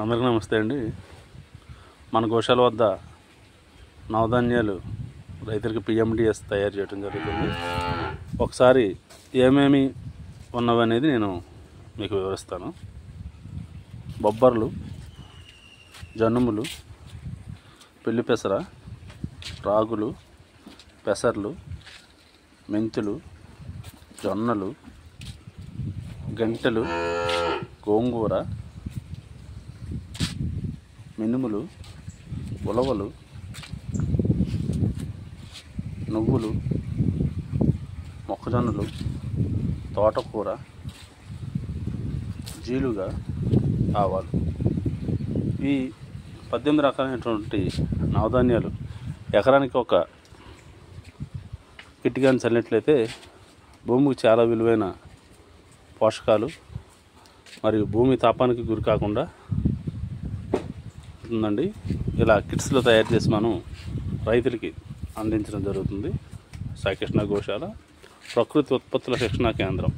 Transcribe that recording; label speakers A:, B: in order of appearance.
A: అందరికీ నమస్తే అండి. మన గోశాల వద్ద నవధాన్యాలు రైతులకు పిఎండిఎస్ తయారు చేయడం జరుగుతుంది. ఒకసారి ఏమేమి ఉన్నవనేది నేను మీకు వివరిస్తాను. బొబ్బర్లు, జనుములు, పెళ్లి పెసర, రాగులు, పెసర్లు, మెంతులు, జొన్నలు, గంటెలు, గోంగూర, మినుములు, ఉలవలు, నువ్వులు, మొక్కజొన్నలు, తోటకూర, జీలుగా, ఆవాలు. ఈ 18 రకాలైనటువంటి నవధాన్యాలు ఎకరానికి ఒక కిట్టిగాని చల్లినట్లయితే భూమికి చాలా విలువైన పోషకాలు మరియు భూమి తాపానికి గురి కాకుండా ఉంటుందండి. ఇలా కిట్స్లో తయారు చేసి మనం రైతులకి అందించడం జరుగుతుంది. సాయి కృష్ణ గోశాల ప్రకృతి ఉత్పత్తుల శిక్షణా కేంద్రం.